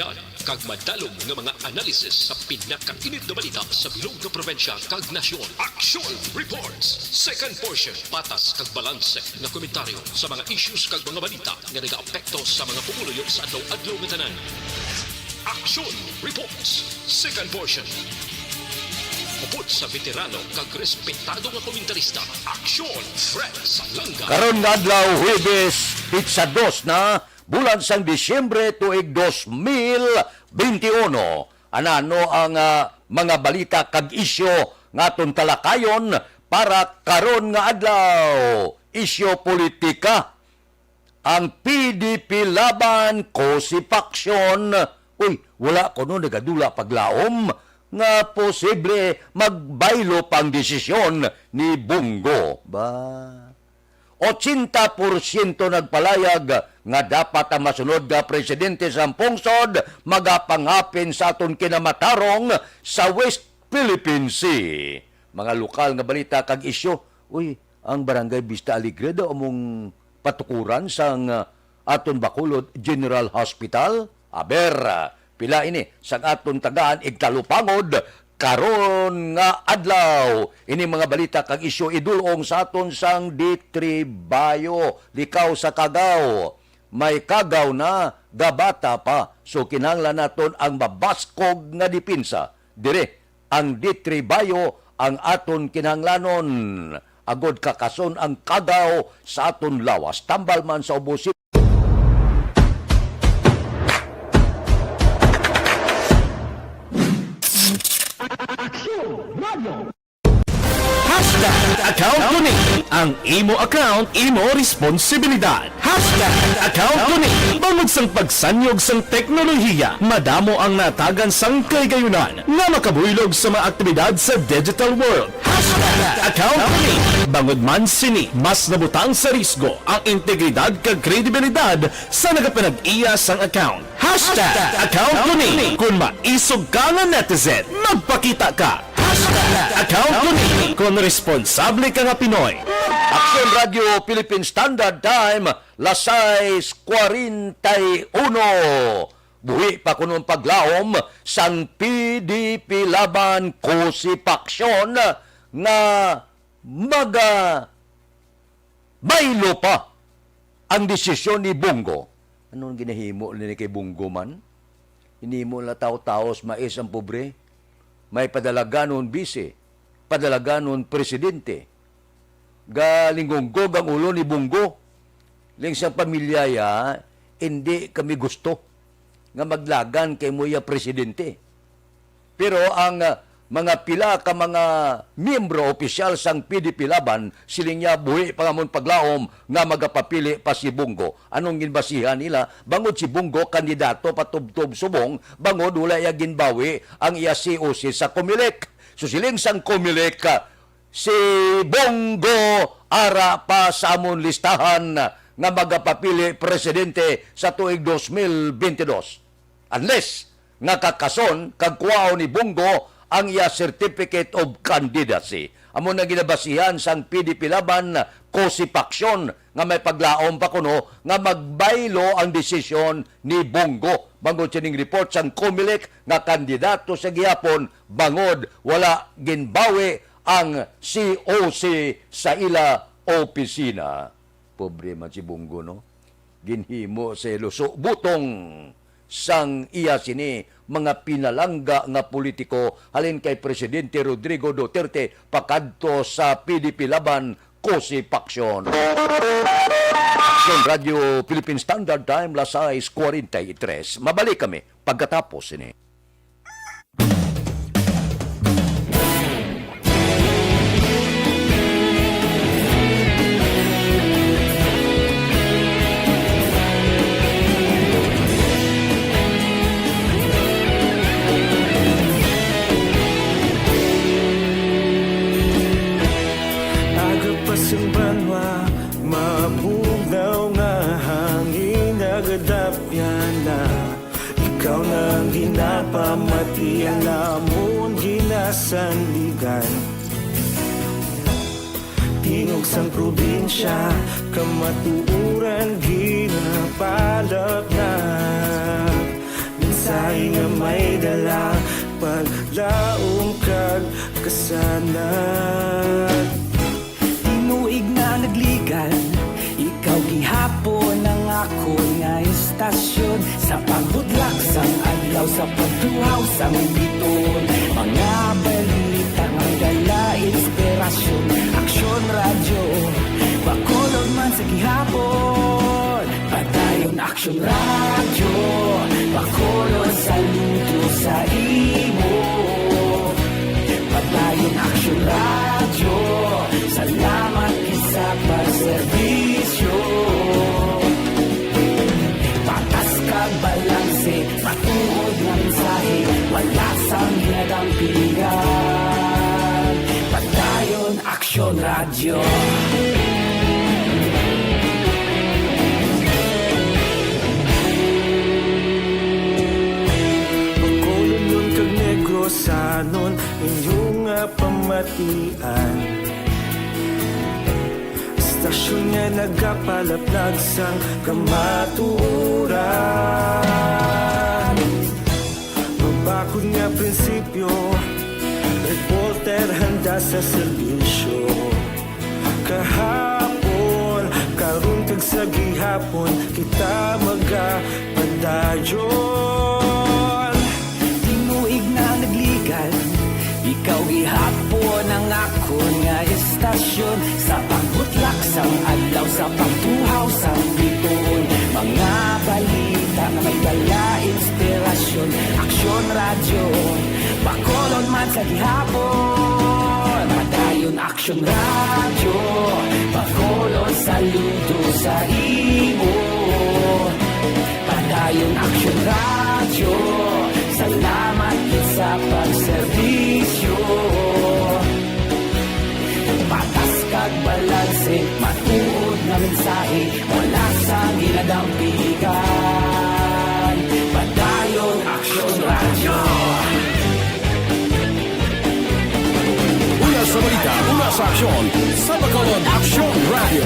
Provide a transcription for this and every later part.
aktibidad kag madalong nga mga analisis sa pinakainit na balita sa bilog nga probensya kag nasyon. Aksyon Reports. Second portion, patas kag balanse nga komentaryo sa mga issues kag mga balita nga nagaapekto sa mga pumuluyo sa adlaw-adlaw nga tanan. Aksyon Reports. Second portion. Upod sa veterano kag respetado nga komentarista. Aksyon Fred Salanga. Karon nga adlaw Huwebes, Pitsa 2 na bulan sang Disyembre tuig 2021. Ano ang mga balita kag isyo nga aton talakayon para karon nga adlaw. Isyo politika. Ang PDP laban ko si Aksyon. Uy, wala ko no nagadula paglaom nga posible magbaylo pang desisyon ni Bungo. 80% nagpalayag nga dapat ang masunod nga presidente sa pungsod magapangapin sa aton kinamatarong sa West Philippine Sea. Mga lokal nga balita kag isyo. Uy, ang Barangay Vista Alegre daw among patukuran sang aton Bacolod General Hospital. Aber, pila ini sang aton tagaan igtalupangod karon nga adlaw. Ini mga balita kag isyu idulong sa aton sang D3 Bayo, likaw sa Kagaw. May kagaw na gabata pa, so kinahanglan naton ang mabaskog nga dipinsa. Dire ang D3 Bayo ang aton kinahanglanon. Agod kakason ang kagaw sa aton lawas. Tambal man sa ubusin. Account Tuni. Ang imo account, imo responsibilidad. Account Tuni. Bangod sang pagsanyog sang teknolohiya, madamo ang natagan sang kaygayunan nga makabuylog sa mga aktibidad sa digital world. Account Tuni. Bangod man sini, mas nabutang sa risgo ang integridad kag kredibilidad sa nagapanag-iya sang account. Account Tuni. Kung maisog ka nga netizen, magpakita ka. Account Tuni. Kung responsable ka nga Pinoy. Aksyon Radio Philippine Standard Time, lasay 41. Buhi pa kunong paglaom sang PDP laban ko si Aksyon nga baylo pa ang desisyon ni Bungo. Anong ginahimo ni kay Bungo man? Hinimo na tao-taos mais ang pobre. May padalaganon bise, padalaganon presidente. Galingonggog ang ulo ni Bungo. Ling sa pamilya ya, hindi kami gusto nga maglagan kay Muya presidente. Pero ang mga pila ka mga miyembro opisyal sang PDP laban, siling niya buhi pangamon paglaom nga magapapili pa si Bungo. Anong ginbasihan nila? Bangod si Bungo kandidato patubtob subong, bangod wala ya ginbawi ang iya COC sa Comelec. So siling sang Comelec, si Bungo ara pa sa amon listahan nga magapapili presidente sa tuig 2022. Unless nga kakason kagkuao ni Bungo ang iya certificate of candidacy. Amo na ginabasihan sang PDP laban ko si Aksyon nga may paglaom pa kuno nga magbaylo ang desisyon ni Bungo. Bangod sining report sang Comelec nga kandidato sa gihapon bangod wala ginbawi ang COC sa ila opisina. Pobre man si Bungo, no? Ginhimo sa luso butong sang iya sini mga pinalangga nga politiko halin kay Presidente Rodrigo Duterte pakadto sa PDP laban ko si Aksyon. Aksyon Radio Philippine Standard Time, lasay 43. Mabalik kami pagkatapos ini. Ikaw nang ginapamati ang amon ginasandigan. Tingog sang probinsya, kamatuuran ginapalak na. Minsan paglaom kag kasanan. Tinuig na nagligan, ikaw gihapon ang ako nga istasyon. Sa pagbudlak sang adlaw, sa pagtuhaw sang biton, mga balita nga dala inspirasyon. Aksyon radyo, bakulog man sa gihapon. Padayon Aksyon radyo, bakulog sa luto sa imo. Padayon Aksyon radyo, salamat sa pagserbisyo. Patas kag balanse, matuod ng mensahe, wala sang hinadampingan. Padayon Aksyon radyo. Pagkulunyon kag negrosanon, inyong nga pamatian. Istasyon nga nagapalaplag sang kamatuoran. Magbakod nga prinsipyo, reporter handa sa serbisyo. Kahapon, karong kag sa gihapon, kita magapadayon. Tinuig na nagligan, ikaw gihapon ang ako nga istasyon. Sa pagbutlak sang adlaw, sa pagtuhaw sang biton, mga balita nga may dala inspirasyon. Aksyon radyo, bakolon man sa gihapon. Padayon Aksyon radyo, bakolon saludo sa imo. Padayon Aksyon radyo, salamat sa pagserbisyo. Patas kag balanse, matuod na mensahe, wala sang hinadampigan. Padayon Aksyon radyo. Una sa balita, una sa aksyon, sa Bacolod Aksyon Radio.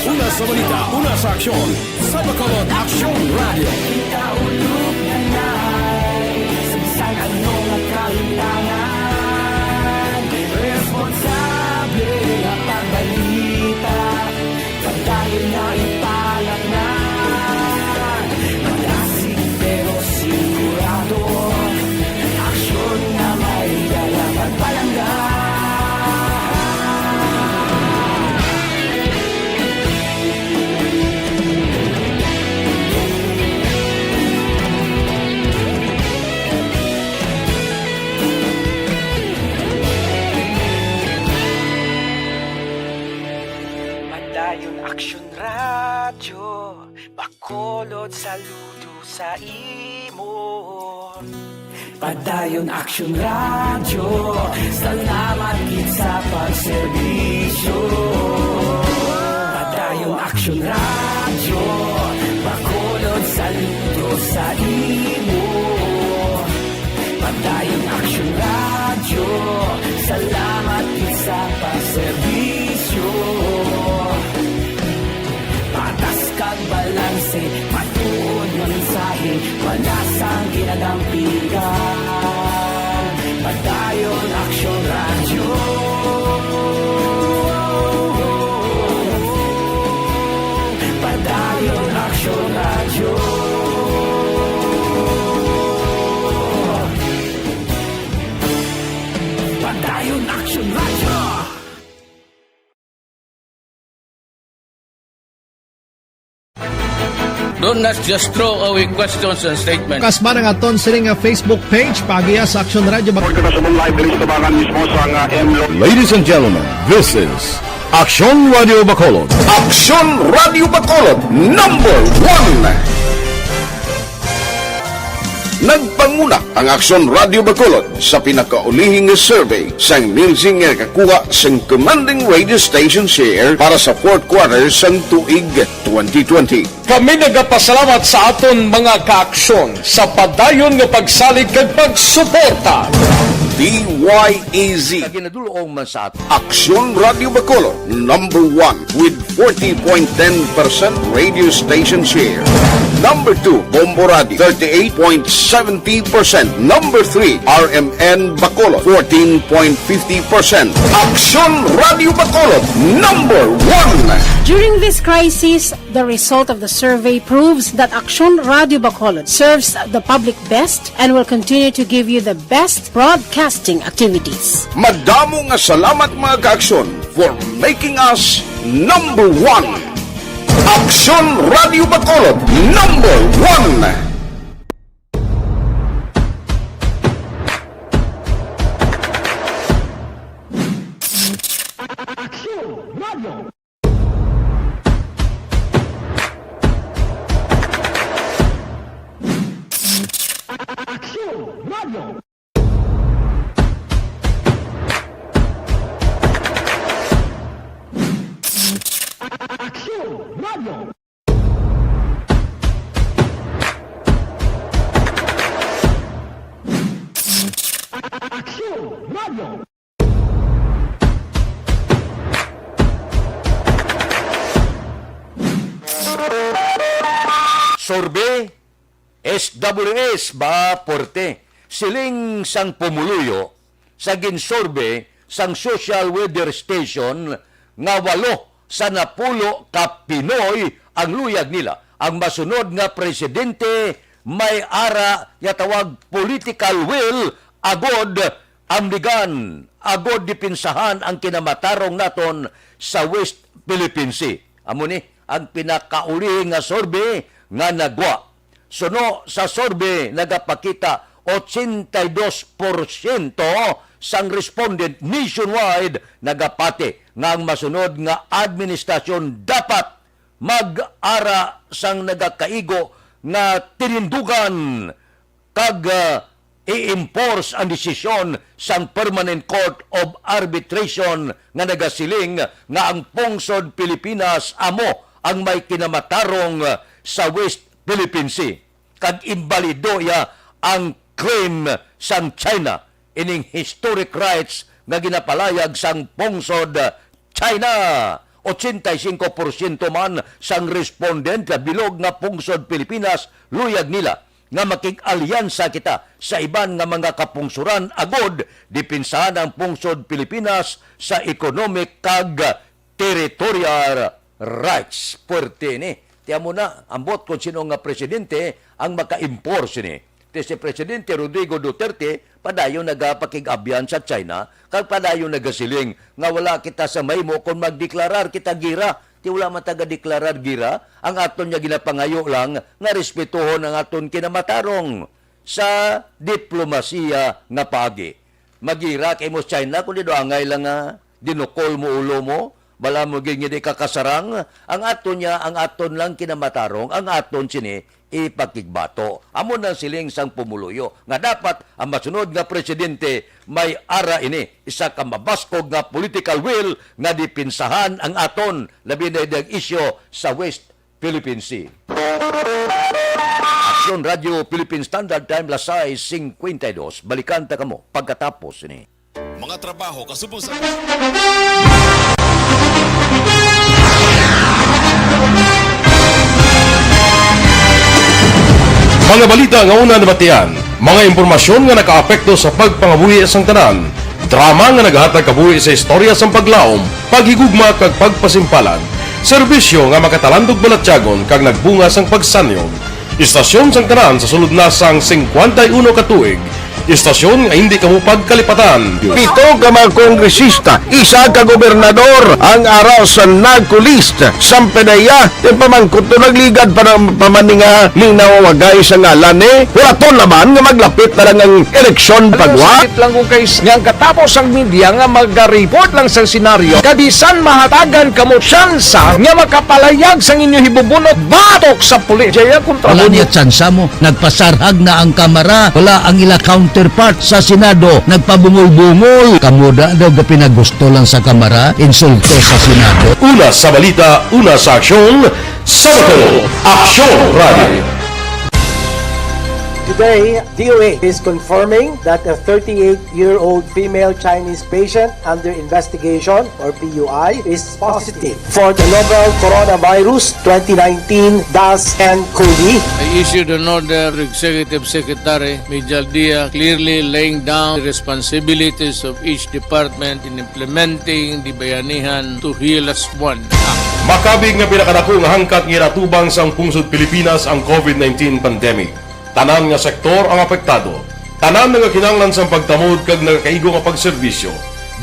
Una sa balita, una sa aksyon, sa Bacolod Aksyon Radio. Ikaulog na na'y sa bisan anong nagkalintangan. Responsable na pagbalita, pagdayon na ipalag na. Malasig pero sigurado, aksyon na may dalang pagpalanggan. Padayon Aksyon radyo, bakolod saludo sa imo. Padayon Aksyon radyo, salamat gid sa pagserbisyo. Padayon Aksyon radyo, bakolod saludo sa imo. Padayon Aksyon radyo, salamat gid sa pagserbisyo. Patas kag balanse, matuod ng mensahe, wala sang ginadampigan. Padayon Aksyon radyo. Padayon Aksyon radyo. Padayon Aksyon radyo. Don't not just throw away questions and statements. Kasma ng aton sining nga Facebook page pagiya sa Aksyon Radio. Ladies and gentlemen, this is Aksyon Radio Bacolod. Aksyon Radio Bacolod #1. Nagpanguna ang Aksyon Radio Bacolod sa pinakaulihing survey sang Nielsen nga kakuha sang commanding radio station share para sa fourth quarter sang tuig 2020. Kami nagapasalamat sa aton mga kaaksyon sa padayon nga pagsalig kag pagsuporta. DYEZ. Ginadulong man sa ato. Aksyon Radio Bacolod, number 1 with 40.10% radio station share. Number 2, Bombo Radio, 38.70%. Number 3, RMN Bacolod, 14.50%. Aksyon Radio Bacolod, number 1. During this crisis, the result of the survey proves that Aksyon Radio Bacolod serves the public best and will continue to give you the best broadcasting activities. Madamo nga salamat mga ka-aksyon for making us number 1. Aksyon Radio Bacolod, number 1. Sorbe, SWS ba porte, siling sang pumuluyo, sa ginsorbe sang social weather station nga 8 sa napulo ka Pinoy ang luyag nila. Ang masunod nga presidente may ara yatawag political will agod amdigan, agod dipinsahan ang kinamatarong naton sa West Philippine Sea. Amo ni ang pinakauli nga sorbe nga nagwa. Suno sa sorbe nagapakita 82% sang respondent nationwide nagapati nga ang masunod nga administrasyon dapat mag-ara sang nagakaigo nga tinindugan kag i-enforce ang desisyon sang Permanent Court of Arbitration nga nagasiling nga ang pungsod Pilipinas amo ang may kinamatarong sa West Philippine Sea. Kag imbalido ya ang claim sang China ining historic rights nga ginapalayag sang pungsod China. 85% man sang respondent nga bilog nga pungsod Pilipinas luyag nila nga makig-alyansa kita sa iban nga mga kapungsuran agod dipinsahan ang pungsod Pilipinas sa economic kag territorial rights. Puerte ni. Tiyan mo na, ambot kung sino nga presidente ang maka-enforce ni. Si Presidente Rodrigo Duterte, padayon nagapakig-abyan sa China, kag padayon nagasiling nga wala kita sa maymo kung magdeklarar kita gira. Ti wala man taga-deklarar gira, ang aton niya ginapangayo lang nga respetuhon ang aton kinamatarong sa diplomasiya nga pagi. Magira kay mo China, kung di angay lang nga dinukol mo ulo mo, bala mo gini di kakasarang, ang aton niya, ang aton lang kinamatarong, ang aton sini, ipakigbato. Amo nang siling sang pumuluyo. Nga dapat, ang masunod nga presidente, may ara ini, isa ka mabaskog nga political will, nga dipinsahan ang aton, labi na yung isyo sa West Philippine Sea. Aksyon Radio Philippine Standard Time, Lasay 52. Balikan ta kamo, pagkatapos ini. Mga trabaho kasubong sa... Mga balita nga una nabatian, mga impormasyon nga nakaapekto sa pagpangabuhi sang tanan, drama nga nagahatag kabuhi sa istorya sang paglaom, paghigugma kag pagpasimpalan, serbisyo nga makatalandog balatyagon kag nagbunga sang pagsanyog, istasyon sang tanan sa sulod na sang 51 ka tuig, istasyon nga hindi kamo pagkalipatan. 7 ka mga kongresista, 1 ka gobernador ang araw sa nagkulist sang pedaya yung pamangkot to nagligad para pamaninga linawagay sa ngalan ni Platon naman nga maglapit na lang ang eleksyon pagwa. Sakit lang kung kayo nga katapos ang media nga mag-report lang sa senaryo kadisan mahatagan kamo tsansa nga makapalayag sang inyo hibubunot batok sa pulis. Jaya kontra Wala niya tsansa mo. Nagpasarhag na ang kamara. Wala ang ila counterpart sa Senado. Nagpabungol-bungol. Kamuda daw pinagusto lang sa kamara. Insulto sa Senado. Una sa balita, una sa aksyon, Sabado, Aksyon Radio. Today, DOA is confirming that a 38-year-old female Chinese patient under investigation, or PUI, is positive for the novel coronavirus 2019-10-CoV. I issued an order to Executive Secretary Major Dia clearly laying down the responsibilities of each department in implementing the Bayanihan to Heal as One Act. Makabig nga pinakadako nga hangkat nga natubang sa pungsod Pilipinas ang COVID-19 pandemic. Tanan nga sektor ang apektado. Tanan nga kinahanglan sa pagtamod kag nagakaigo nga pagserbisyo.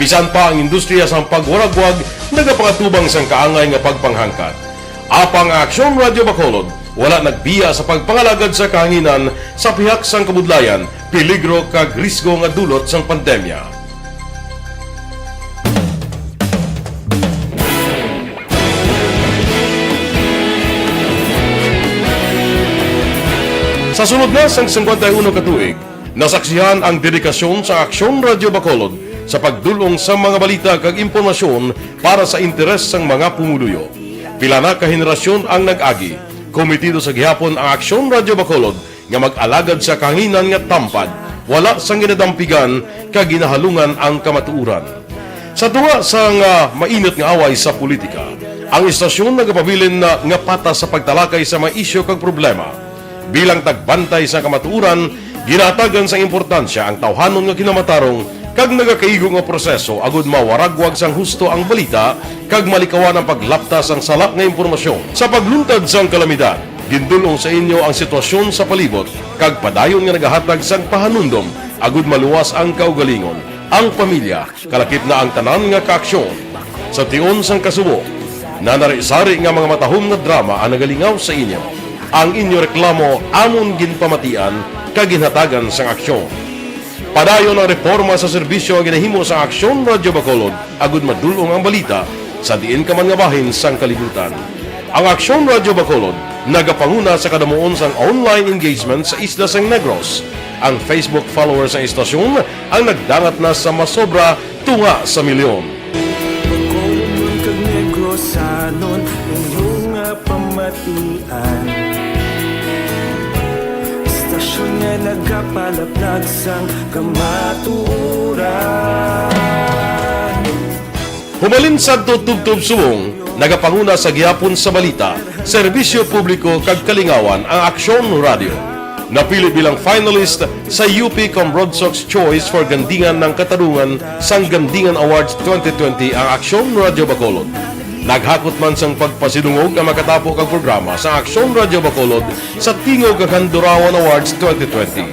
Bisan pa ang industriya sa pagwaragwag nagapangatubang sang kaangay nga pagpanghangkat. Apang Aksyon Radio Bacolod wala nagbiya sa pagpangalagad sa kahanginan sa pihak sang kabudlayan, peligro kag risgo nga dulot sang pandemya. Sa sunod na sang 51 katuig, nasaksihan ang dedikasyon sa Aksyon Radio Bacolod sa pagdulong sa mga balita kag impormasyon para sa interes sang mga pumuluyo. Pila na ka henerasyon ang nag-agi, komitido sa gihapon ang Aksyon Radio Bacolod nga mag-alagad sa kahanginan nga tampad, wala sang ginadampigan kag ginahalungan ang kamatuuran. Sa tunga sang mainit nga away sa politika, ang istasyon nagapabilin na nga patas sa pagtalakay sa mga isyu kag problema. Bilang tagbantay sa kamatuuran, ginatagan sa importansya ang tawhanon nga kinamatarong kag nagakaigo nga proseso agud mawaragwag sang husto ang balita kag malikawan ang paglaptas ang salak nga impormasyon. Sa pagluntad sang kalamidad, gindulong sa inyo ang sitwasyon sa palibot kag padayon nga nagahatag sang pahanundom agud maluwas ang kaugalingon, ang pamilya, kalakip na ang tanan nga kaaksyon. Sa tion sang kasubo, nanari-sari nga mga matahom nga drama ang nagalingaw sa inyo. Ang inyo reklamo amon ginpamatian kag ginhatagan sang aksyon. Padayon ang reforma sa serbisyo ang ginahimo sa Aksyon Radio Bacolod agud madulong ang balita sa diin ka man nga bahin sang kalibutan. Ang Aksyon Radio Bacolod nagapanguna sa kadamuon sang online engagement sa Isla Sang Negros. Ang Facebook followers sa istasyon ang nagdangat na sa masobra tunga sa milyon. Bacolod kag Negros anon inyong pamatian. Istasyon nga nagapalaplag sang kamatuuran. Humalin sa tutubtub suwong, nagapanguna sa gihapon sa balita, serbisyo publiko kag kalingawan ang Aksyon Radio. Napili bilang finalist sa UP Comrade Sox Choice for Gandingan ng Katarungan sang Gandingan Awards 2020 ang Aksyon Radio Bacolod. Naghakot man sang pagpasidungog ang makatapo kang programa sa Aksyon Radio Bacolod sa Tingog kag Handurawan Awards 2020.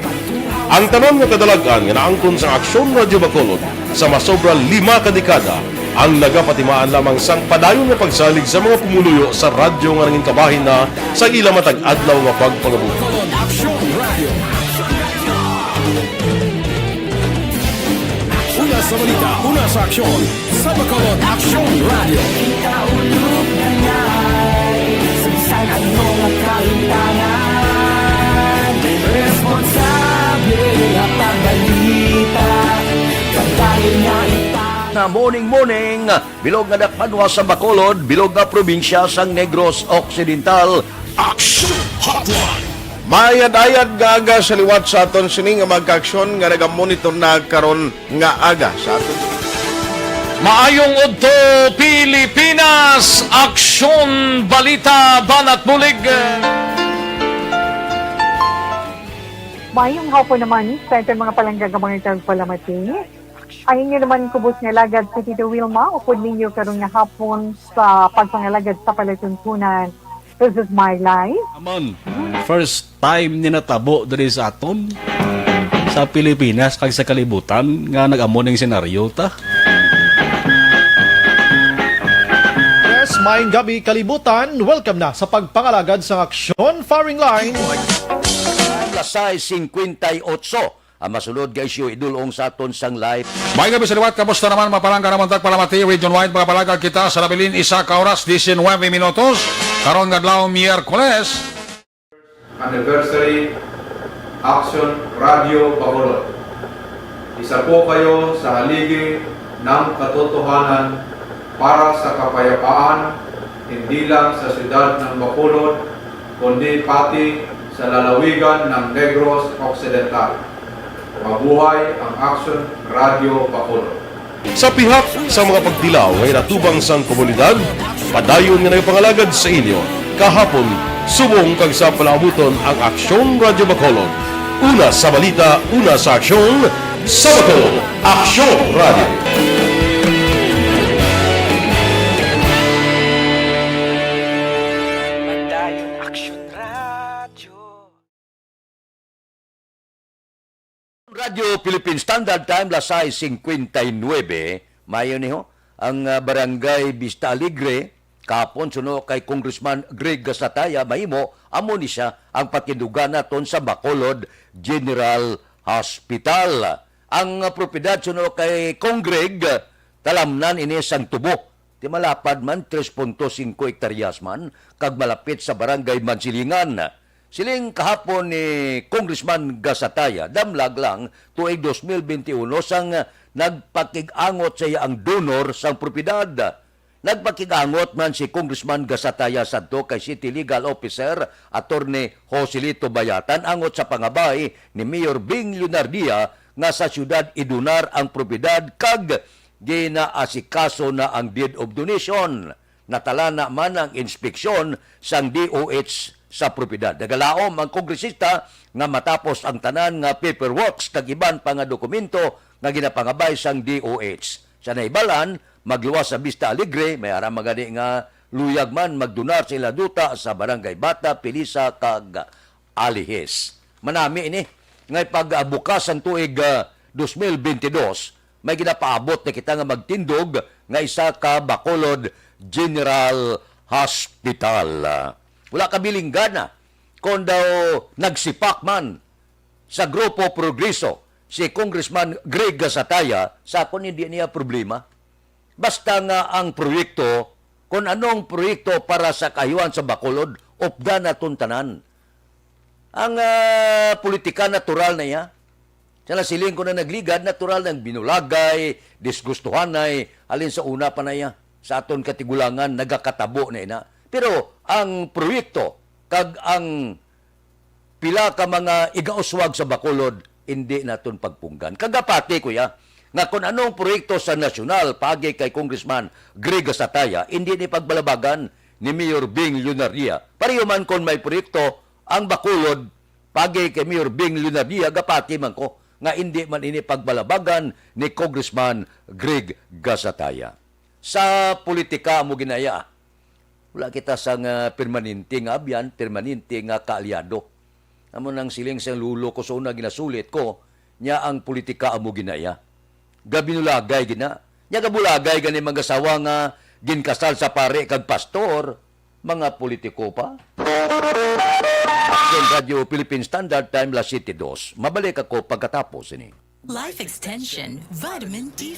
Ang tanan nga kadalagan nga naangkon sa Aksyon Radio Bacolod sa masobra 5 kadekada ang nagapatimaan lamang sang padayon nga pagsalig sa mga pumuluyo sa radyo nga nanging kabahin na sa ila matag adlaw nga pagpangabuhi. Una sa balita, una sa aksyon, sa Bacolod Aksyon Radio. Ikaulog na ngay, sa anong kahintangan, responsable ang pagbalita, kagaya nga Na morning, bilog nga dakpanwa sa Bacolod, bilog nga probinsya sang Negros Occidental. Aksyon Hotline. Mayad-ayad nga aga sa liwat sa aton sini nga magkaaksyon nga nagamonitor na karon nga aga sa aton. Maayong udto Pilipinas, Aksyon Balita Banat Bulig. Mayong hapon naman sa ito mga palanggagamang itang palamati. Ang inyo naman kubos nga lagad sa Tito Wilma, upod ninyo karong nga hapon sa pagpangalagad sa palatuntunan. This is my life. Amon, first time ni natabo diri sa aton sa Pilipinas kag sa kalibutan nga nag-amon ng senaryo ta. Yes, maayong gabi kalibutan. Welcome na sa pagpangalagad sa Aksyon Firing Line. Lasay 58. Ang masunod ga isyu idulong sa aton sang live. May gabi sa liwat, kamusta naman mapalangga naman tagpalamati, region-wide mga palagag kita sa labilin isa ka oras, 19 minutos, karon nga adlaw Miyerkules. Anniversary Aksyon Radio Bacolod. Isa po kayo sa haligi ng katotohanan para sa kapayapaan, hindi lang sa siyudad ng Bacolod, kundi pati sa lalawigan ng Negros Occidental. Mabuhay ang Aksyon Radio Bacolod. Sa pihak sa mga pagdilaw ay natubang sang komunidad, padayon nga nagpangalagad sa inyo. Kahapon, subong kag sa palaabuton ang Aksyon Radio Bacolod. Una sa balita, una sa aksyon, sa Bacolod, Aksyon Radio. Radio Philippine Standard Time, las 6:59, mayo niho, ang barangay Vista Alegre, kapon suno kay Congressman Greg Gasataya, mahimo, amo ni siya ang pakindugan naton sa Bacolod General Hospital. Ang propiedad suno kay Kong Greg, talamnan ini sang tubo. Di malapad man, 3.5 hektaryas man, kag malapit sa barangay Mansilingan. Siling kahapon ni Congressman Gasataya, damlag lang tuig 2021 sang nagpakig-angot sa iya ang donor sang propiedad. Nagpakig-angot man si Congressman Gasataya sadto kay City Legal Officer Attorney Joselito Bayatan angot sa pangabay ni Mayor Bing Lunardia nga sa syudad idunar ang propiedad kag ginaasikaso na ang deed of donation. Natala na man ang inspeksyon sang DOH sa propiedad. Nagalaom ang kongresista nga matapos ang tanan nga paperworks kag iban pa nga dokumento nga ginapangabay sang DOH. Sa naibalan, magluwas sa Vista Alegre, may aram magani nga luyag man magdunar sila duta sa barangay Bata, Pilisa kag Alihis. Manami ini nga pag-bukas ang tuig 2022, may ginapaabot na kita nga magtindog nga isa ka Bacolod General Hospital. Wala kabilinggan na kung daw nagsipak man sa Grupo Progreso si Congressman Greg Gasataya, sa akon hindi niya problema. Basta nga ang proyekto, kung anong proyekto para sa kayuan sa Bacolod, opda na tuntanan. Ang politika natural na niya. Sana siling ko na nagligad, natural ng binulagay, disgustuhan na alin sa una pa na niya. Sa aton katigulangan, nagakatabo na ina. Pero ang proyekto, kag ang pila ka mga igauswag sa Bacolod, hindi naton pagpunggan. Kagapati, kuya, nga kung anong proyekto sa nasyonal, pagi kay Congressman Greg Gasataya, hindi ni pagbalabagan ni Mayor Bing Lunardia. Pareho man kung may proyekto, ang Bacolod, pagi kay Mayor Bing Lunardia, gapati man ko, nga hindi man ini pagbalabagan ni Congressman Greg Gasataya. Sa politika mo ginaya, wala kita sang permanente nga abyan, permanente nga kaalyado. Amo nang siling sa lulo ko sa una ginasulit ko, niya ang politika amo ginaya. Gabinulagay gina. Niya gabulagay gani mga asawa nga ginkasal sa pare kag pastor, mga politiko pa. Aksyon Radio Philippine Standard Time, las 7:02. Mabalik ako pagkatapos ini. Life Extension Vitamin D.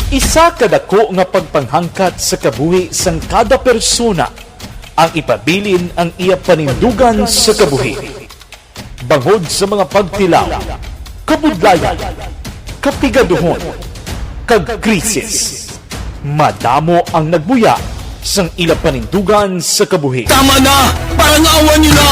Isa kadako nga pagpanghangkat sa kabuhi sang kada persona ang ipabilin ang iya panindugan sa kabuhi. Bangod sa mga pagtilaw, kabudlayan, kapigaduhon, kag krisis, madamo ang nagbuya sang ila panindugan sa kabuhi. Tama na! Parang awan nyo na!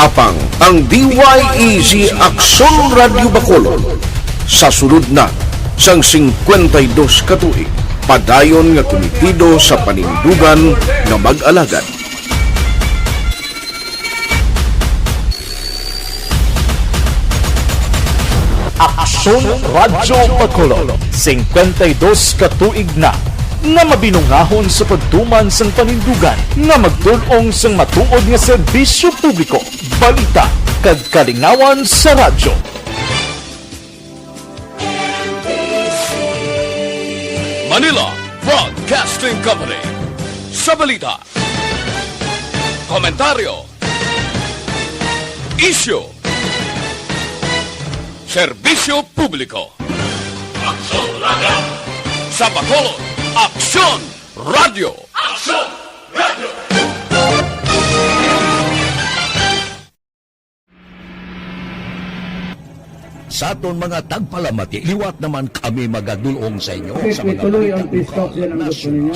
Apang ang DYEZ Aksyon Radio Bacolod sa sulod na sang 52 katuig, padayon nga komitido sa panindugan nga mag-alagad. Aksyon Radio Bacolod, 52 katuig na nga mabinungahon sa pagtuman sang panindugan nga magdulong sang matuod nga serbisyo publiko, balita kag kalingawan sa radyo. Manila Broadcasting Company. Sa balita, komentaryo, issue, serbisyo publiko. Aksyon Radio! Sa Bacolod, Aksyon Radio! Aksyon! sa aton mga tagpalamati. Liwat naman kami magadulong sa inyo sa mga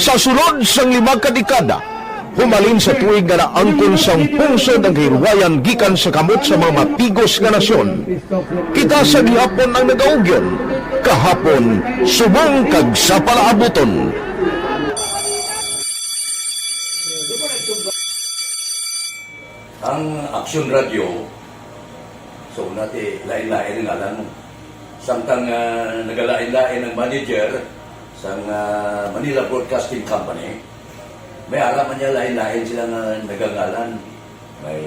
Sa sulod sang 5 kadekada, humalin sa tuig nga naangkon sang pungsod ang hirwayan gikan sa kamot sa mga mapigos nga nasyon. Kita sa gihapon ang nagaugyon, kahapon subong kag sa palaabuton. Ang Aksyon Radio, so nati lain-lain ang alam mo. Samtang nagalain-lain ang manager sa Manila Broadcasting Company, may alaman niya lain-lain sila nga nagangalan. May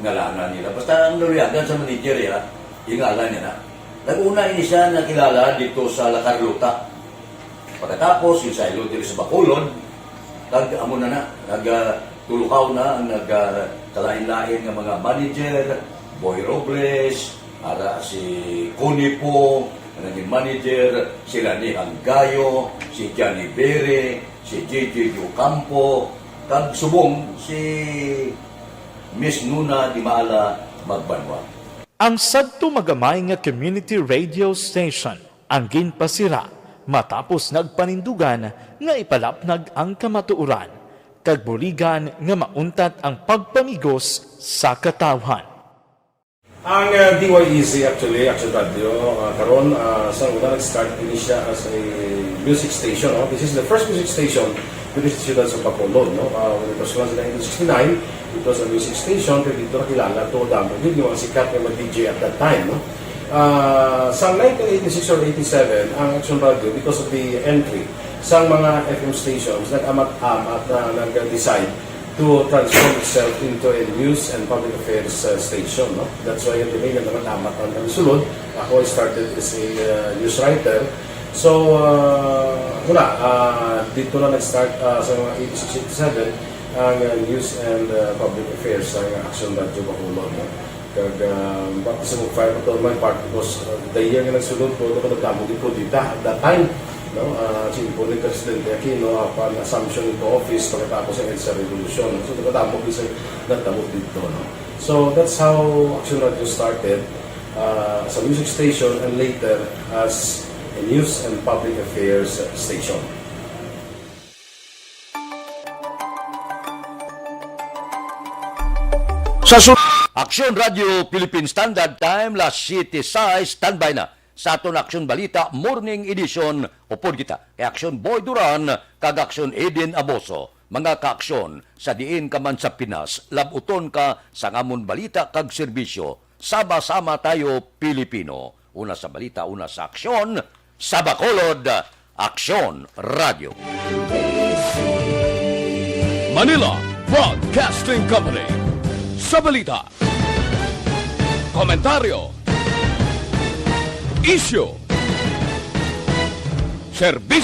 ngalanan nila. Basta ang naluyagan sa manager ya, ingalan niya na. Nag-una ini siya nakilala dito sa La Carlota. Pagkatapos, yung sa ilo dito sa Bacolod, amo na tulukaw na ang nagkalain-lain ng mga manager, Boy Robles, ara si Cunipo, naging manager, sila ni Anggayo, si Johnny Bere, si JJ Ocampo, kag subong si Miss Nuna Di Maala Magbanwa. Ang sadto magamay nga community radio station ang ginpasira matapos nagpanindugan nga ipalapnag ang kamatuuran kag buligan nga mauntat ang pagpamigos sa katawhan. Ang DYEZ actually, Aksyon Radio, karon sa una nag-start din siya as a music station. This is the first music station with the ciudad sa Bacolod. When it was launched in 1969, it was a music station, pero dito nakilala to damo. Yun yung sikat na mag-DJ at that time. Sa 1986 or 87, ang Aksyon Radio, because of the entry sa mga FM stations, nag-amat-amat na nag-decide to transform itself into a news and public affairs station. That's why yung name naman-amat ang sulod. Ako started as a news writer. So, dito na nag-start sa mga 86-87 ang news and public affairs sa Aksyon Radio Bacolod. Kag bakit sa mag-fire ito my part because the year nga nagsulod ko, nagdamo din po dito at that time. Sino ni Presidente Aquino upon assumption into office pagkatapos ng EDSA Revolution. So, nagdamo din nagdamo dito. So, that's how Aksyon Radio started as a music station and later as a news and public affairs station. Sa Aksyon Radio Philippine Standard Time, last city size, standby na sa aton Aksyon Balita Morning Edition. Upod kita kay Aksyon Boy Duran, kag Aksyon Eden Aboso. Mga kaaksyon, sa diin ka man sa Pinas, labuton ka sa ngamon balita kag serbisyo. Sama-sama tayo Pilipino. Una sa balita, una sa aksyon, sa Bacolod, Aksyon Radio. Manila Broadcasting Company. Sa balita, komentaryo, issue, serbisyo.